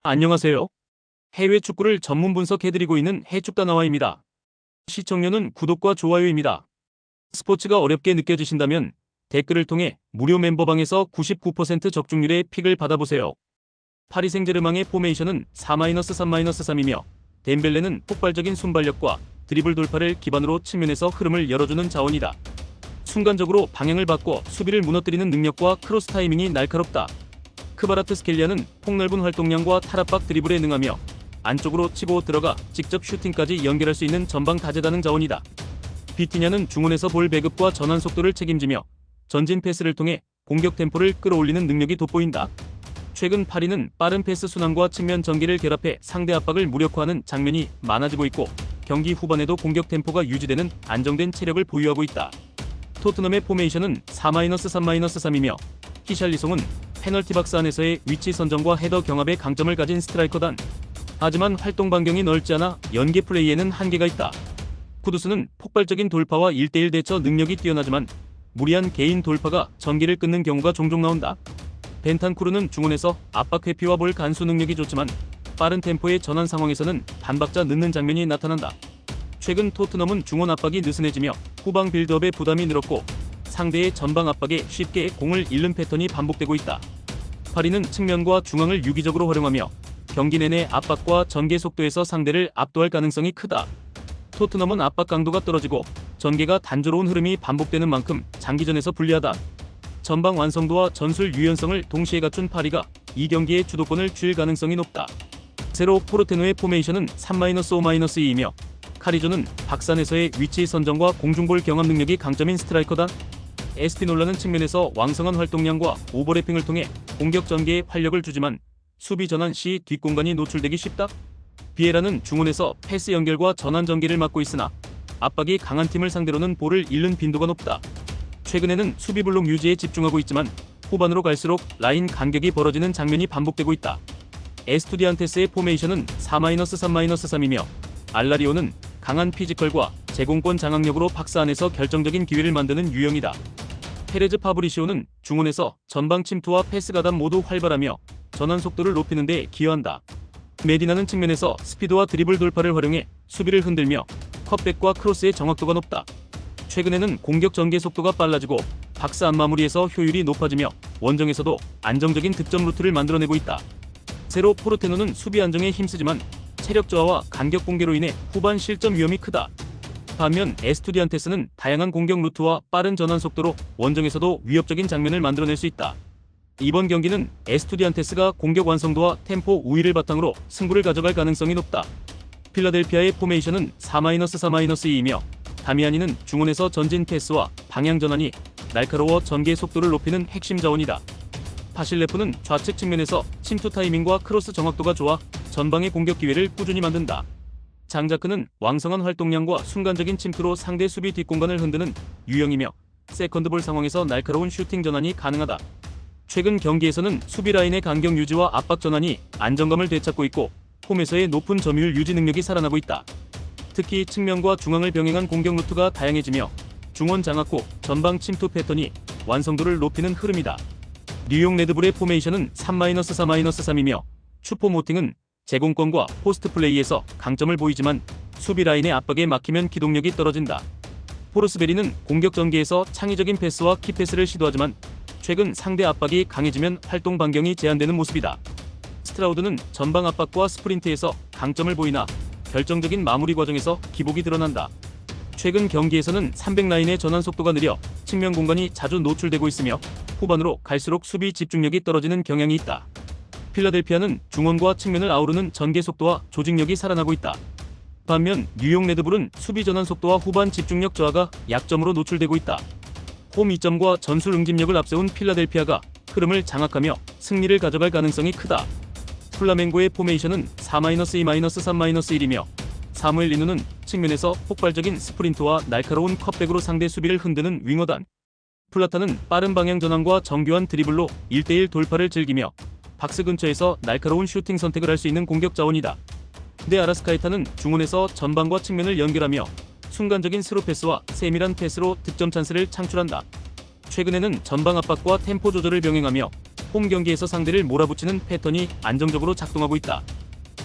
안녕하세요. 해외 축구를 전문 분석해드리고 있는 해축다나와입니다. 시청료는 구독과 좋아요입니다. 스포츠가 어렵게 느껴지신다면 댓글을 통해 무료 멤버방에서 99% 적중률의 픽을 받아보세요. 파리 생제르맹의 포메이션은 4-3-3-3이며 덴벨레는 폭발적인 순발력과 드리블 돌파를 기반으로 측면에서 흐름을 열어주는 자원이다. 순간적으로 방향을 바꿔 수비를 무너뜨리는 능력과 크로스 타이밍이 날카롭다. 크바라트스켈리아는 폭넓은 활동량과 탈압박 드리블에 능하며 안쪽으로 치고 들어가 직접 슈팅까지 연결할 수 있는 전방 다재다능 자원이다. 비티냐는 중원에서 볼 배급과 전환 속도를 책임지며 전진 패스를 통해 공격 템포를 끌어올리는 능력이 돋보인다. 최근 파리는 빠른 패스 순환과 측면 전개를 결합해 상대 압박을 무력화하는 장면이 많아지고 있고 경기 후반에도 공격 템포가 유지되는 안정된 체력을 보유하고 있다. 토트넘의 포메이션은 4-3-3-3이며 히샬리송은 페널티 박스 안에서의 위치 선정과 헤더 경합에 강점을 가진 스트라이커단. 하지만 활동 반경이 넓지 않아 연계 플레이에는 한계가 있다. 쿠두스는 폭발적인 돌파와 1대1 대처 능력이 뛰어나지만 무리한 개인 돌파가 전기를 끊는 경우가 종종 나온다. 벤탄쿠르는 중원에서 압박 회피와 볼 간수 능력이 좋지만 빠른 템포의 전환 상황에서는 반박자 늦는 장면이 나타난다. 최근 토트넘은 중원 압박이 느슨해지며 후방 빌드업에 부담이 늘었고 상대의 전방 압박에 쉽게 공을 잃는 패턴이 반복되고 있다. 파리는 측면과 중앙을 유기적으로 활용하며 경기 내내 압박과 전개 속도에서 상대를 압도할 가능성이 크다. 토트넘은 압박 강도가 떨어지고 전개가 단조로운 흐름이 반복되는 만큼 장기전에서 불리하다. 전방 완성도와 전술 유연성을 동시에 갖춘 파리가 이 경기의 주도권을 쥘 가능성이 높다. 세로 포르테노의 포메이션은 3-5-2이며 카리조는 박산에서의 위치 선정과 공중볼 경합 능력이 강점인 스트라이커다. 에스피놀라는 측면에서 왕성한 활동량과 오버래핑을 통해 공격 전개에 활력을 주지만 수비 전환 시 뒷공간이 노출되기 쉽다. 비에라는 중원에서 패스 연결과 전환 전개를 맡고 있으나 압박이 강한 팀을 상대로는 볼을 잃는 빈도가 높다. 최근에는 수비 블록 유지에 집중하고 있지만 후반으로 갈수록 라인 간격이 벌어지는 장면이 반복되고 있다. 에스투디안테스의 포메이션은 4-3-3이며 알라리오는 강한 피지컬과 제공권 장악력으로 박스 안에서 결정적인 기회를 만드는 유형이다. 페레즈 파브리시오는 중원에서 전방 침투와 패스 가담 모두 활발하며 전환 속도를 높이는 데 기여한다. 메디나는 측면에서 스피드와 드리블 돌파를 활용해 수비를 흔들며 컷백과 크로스의 정확도가 높다. 최근에는 공격 전개 속도가 빨라지고 박스 안 마무리에서 효율이 높아지며 원정에서도 안정적인 득점 루트를 만들어내고 있다. 세로 포르테노는 수비 안정에 힘쓰지만 체력 저하와 간격 공개로 인해 후반 실점 위험이 크다. 반면 에스투디안테스는 다양한 공격 루트와 빠른 전환 속도로 원정에서도 위협적인 장면을 만들어낼 수 있다. 이번 경기는 에스투디안테스가 공격 완성도와 템포 우위를 바탕으로 승부를 가져갈 가능성이 높다. 필라델피아의 포메이션은 4-3-2이며 다미아니는 중원에서 전진 패스와 방향 전환이 날카로워 전개 속도를 높이는 핵심 자원이다. 바실레프는 좌측 측면에서 침투 타이밍과 크로스 정확도가 좋아 전방의 공격 기회를 꾸준히 만든다. 장자크는 왕성한 활동량과 순간적인 침투로 상대 수비 뒷공간을 흔드는 유형이며 세컨드볼 상황에서 날카로운 슈팅 전환이 가능하다. 최근 경기에서는 수비 라인의 간격 유지와 압박 전환이 안정감을 되찾고 있고 홈에서의 높은 점유율 유지 능력이 살아나고 있다. 특히 측면과 중앙을 병행한 공격 루트가 다양해지며 중원 장악 후 전방 침투 패턴이 완성도를 높이는 흐름이다. 뉴욕 레드불의 포메이션은 3-4-3이며 슈퍼모팅은 제공권과 포스트 플레이에서 강점을 보이지만 수비 라인의 압박에 막히면 기동력이 떨어진다. 포르스베리는 공격 전개에서 창의적인 패스와 키패스를 시도하지만 최근 상대 압박이 강해지면 활동 반경이 제한되는 모습이다. 스트라우드는 전방 압박과 스프린트에서 강점을 보이나 결정적인 마무리 과정에서 기복이 드러난다. 최근 경기에서는 300라인의 전환 속도가 느려 측면 공간이 자주 노출되고 있으며 후반으로 갈수록 수비 집중력이 떨어지는 경향이 있다. 필라델피아는 중원과 측면을 아우르는 전개 속도와 조직력이 살아나고 있다. 반면 뉴욕 레드불은 수비 전환 속도와 후반 집중력 저하가 약점으로 노출되고 있다. 홈 2점과 전술 응집력을 앞세운 필라델피아가 흐름을 장악하며 승리를 가져갈 가능성이 크다. 플라멩고의 포메이션은 4-2-3-1이며 사무엘 리누는 측면에서 폭발적인 스프린트와 날카로운 컷백으로 상대 수비를 흔드는 윙어단. 플라타는 빠른 방향 전환과 정교한 드리블로 1대1 돌파를 즐기며 박스 근처에서 날카로운 슈팅 선택을 할 수 있는 공격 자원이다. 데 아라스카에타는 중원에서 전방과 측면을 연결하며 순간적인 스루 패스와 세밀한 패스로 득점 찬스를 창출한다. 최근에는 전방 압박과 템포 조절을 병행하며 홈 경기에서 상대를 몰아붙이는 패턴이 안정적으로 작동하고 있다.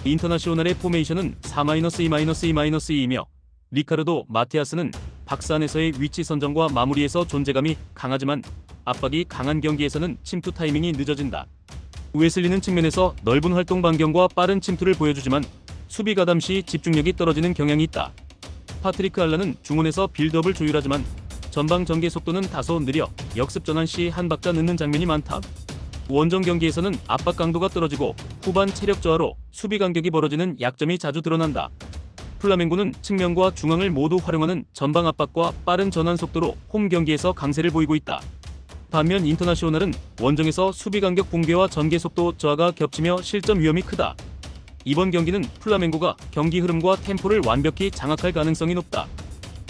인터나시오날의 포메이션은 4-2-2-2-2이며 리카르도 마티아스는 박스 안에서의 위치 선정과 마무리에서 존재감이 강하지만 압박이 강한 경기에서는 침투 타이밍이 늦어진다. 웨슬리는 측면에서 넓은 활동 반경과 빠른 침투를 보여주지만 수비 가담 시 집중력이 떨어지는 경향이 있다. 파트리크 알라는 중원에서 빌드업을 조율하지만 전방 전개 속도는 다소 느려 역습 전환 시 한 박자 늦는 장면이 많다. 원정 경기에서는 압박 강도가 떨어지고 후반 체력 저하로 수비 간격이 벌어지는 약점이 자주 드러난다. 플라멩고는 측면과 중앙을 모두 활용하는 전방 압박과 빠른 전환 속도로 홈 경기에서 강세를 보이고 있다. 반면 인터나시오날은 원정에서 수비 간격 붕괴와 전개 속도 저하가 겹치며 실점 위험이 크다. 이번 경기는 플라멩고가 경기 흐름과 템포를 완벽히 장악할 가능성이 높다.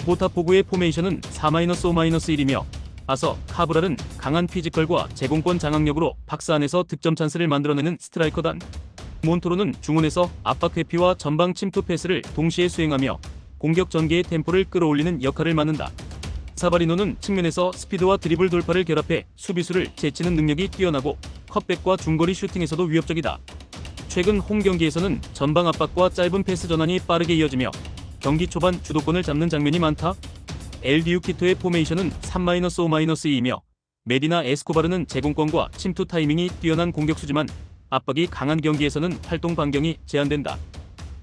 보타포구의 포메이션은 4-5-1이며 아서 카브랄은 강한 피지컬과 제공권 장악력으로 박스 안에서 득점 찬스를 만들어내는 스트라이커단. 몬토로는 중원에서 압박 회피와 전방 침투 패스를 동시에 수행하며 공격 전개의 템포를 끌어올리는 역할을 맡는다. 사바리노는 측면에서 스피드와 드리블 돌파를 결합해 수비수를 제치는 능력이 뛰어나고 컷백과 중거리 슈팅에서도 위협적이다. 최근 홈 경기에서는 전방 압박과 짧은 패스 전환이 빠르게 이어지며 경기 초반 주도권을 잡는 장면이 많다. 엘디유 키토의 포메이션은 3-5-2이며 메디나 에스코바르는 제공권과 침투 타이밍이 뛰어난 공격수지만 압박이 강한 경기에서는 활동 반경이 제한된다.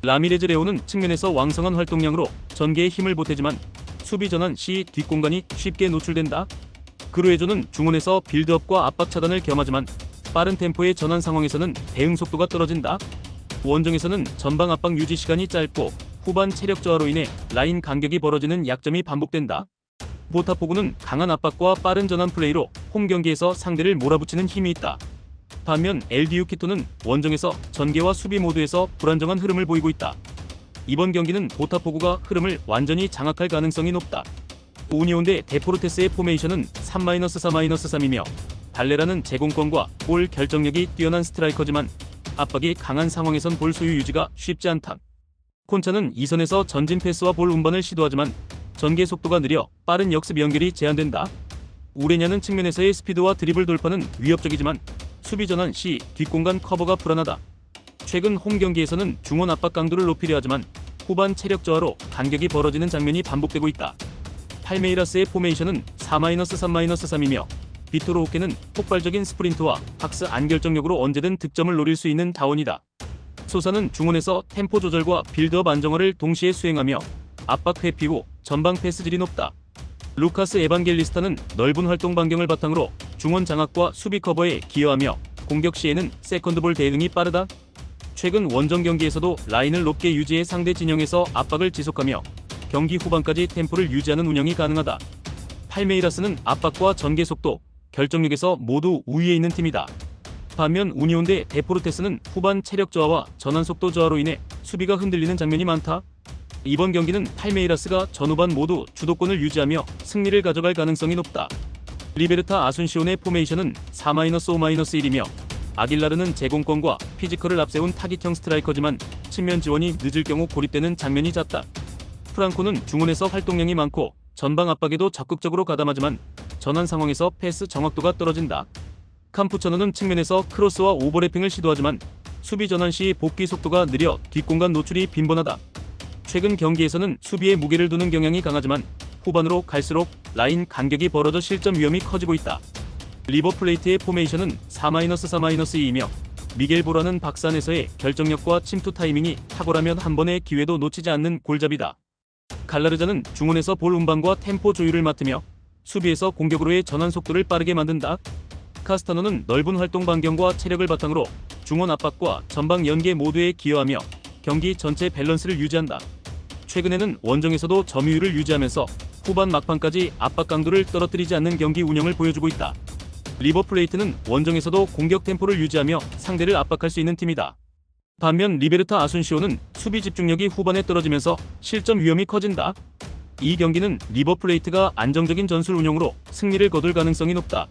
라미레즈 레오는 측면에서 왕성한 활동량으로 전개에 힘을 보태지만 수비 전환 시 뒷공간이 쉽게 노출된다. 그루에조는 중원에서 빌드업과 압박 차단을 겸하지만 빠른 템포의 전환 상황에서는 대응 속도가 떨어진다. 원정에서는 전방 압박 유지 시간이 짧고 후반 체력 저하로 인해 라인 간격이 벌어지는 약점이 반복된다. 보타포구는 강한 압박과 빠른 전환 플레이로 홈 경기에서 상대를 몰아붙이는 힘이 있다. 반면 엘디유 키토는 원정에서 전개와 수비 모두에서 불안정한 흐름을 보이고 있다. 이번 경기는 보타포구가 흐름을 완전히 장악할 가능성이 높다. 우니온 대 데포르테스의 포메이션은 3-3-3이며 발레라는 제공권과 볼 결정력이 뛰어난 스트라이커지만 압박이 강한 상황에선 볼 소유 유지가 쉽지 않다. 콘차는 이선에서 전진 패스와 볼 운반을 시도하지만 전개 속도가 느려 빠른 역습 연결이 제한된다. 우레냐는 측면에서의 스피드와 드리블 돌파는 위협적이지만 수비 전환 시 뒷공간 커버가 불안하다. 최근 홈 경기에서는 중원 압박 강도를 높이려 하지만 후반 체력 저하로 간격이 벌어지는 장면이 반복되고 있다. 팔메이라스의 포메이션은 4-3-3이며 비토로 호케는 폭발적인 스프린트와 박스 안 결정력으로 언제든 득점을 노릴 수 있는 자원이다. 소사는 중원에서 템포 조절과 빌드업 안정화를 동시에 수행하며 압박 회피 후 전방 패스질이 높다. 루카스 에반겔리스타는 넓은 활동 반경을 바탕으로 중원 장악과 수비 커버에 기여하며 공격 시에는 세컨드볼 대응이 빠르다. 최근 원정 경기에서도 라인을 높게 유지해 상대 진영에서 압박을 지속하며 경기 후반까지 템포를 유지하는 운영이 가능하다. 팔메이라스는 압박과 전개 속도, 결정력에서 모두 우위에 있는 팀이다. 반면 우니온 대 데포르테스는 후반 체력 저하와 전환 속도 저하로 인해 수비가 흔들리는 장면이 많다. 이번 경기는 팔메이라스가 전후반 모두 주도권을 유지하며 승리를 가져갈 가능성이 높다. 리베르타 아순시온의 포메이션은 4-5-1이며 아길라르는 제공권과 피지컬을 앞세운 타깃형 스트라이커지만 측면 지원이 늦을 경우 고립되는 장면이 잦다. 프랑코는 중원에서 활동량이 많고 전방 압박에도 적극적으로 가담하지만 전환 상황에서 패스 정확도가 떨어진다. 캄푸처너는 측면에서 크로스와 오버래핑을 시도하지만 수비 전환 시 복귀 속도가 느려 뒷공간 노출이 빈번하다. 최근 경기에서는 수비에 무게를 두는 경향이 강하지만 후반으로 갈수록 라인 간격이 벌어져 실점 위험이 커지고 있다. 리버플레이트의 포메이션은 4-3-2이며 미겔 보라는 박스 안에서의 결정력과 침투 타이밍이 탁월하면 한 번의 기회도 놓치지 않는 골잡이다. 갈라르자는 중원에서 볼 운반과 템포 조율을 맡으며 수비에서 공격으로의 전환 속도를 빠르게 만든다. 카스타노는 넓은 활동 반경과 체력을 바탕으로 중원 압박과 전방 연계 모두에 기여하며 경기 전체 밸런스를 유지한다. 최근에는 원정에서도 점유율을 유지하면서 후반 막판까지 압박 강도를 떨어뜨리지 않는 경기 운영을 보여주고 있다. 리버플레이트는 원정에서도 공격 템포를 유지하며 상대를 압박할 수 있는 팀이다. 반면 리베르타 아순시오는 수비 집중력이 후반에 떨어지면서 실점 위험이 커진다. 이 경기는 리버플레이트가 안정적인 전술 운영으로 승리를 거둘 가능성이 높다.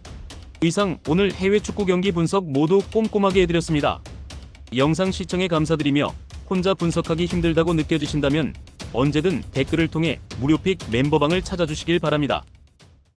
이상 오늘 해외 축구 경기 분석 모두 꼼꼼하게 해드렸습니다. 영상 시청에 감사드리며 혼자 분석하기 힘들다고 느껴지신다면 언제든 댓글을 통해 무료픽 멤버방을 찾아주시길 바랍니다.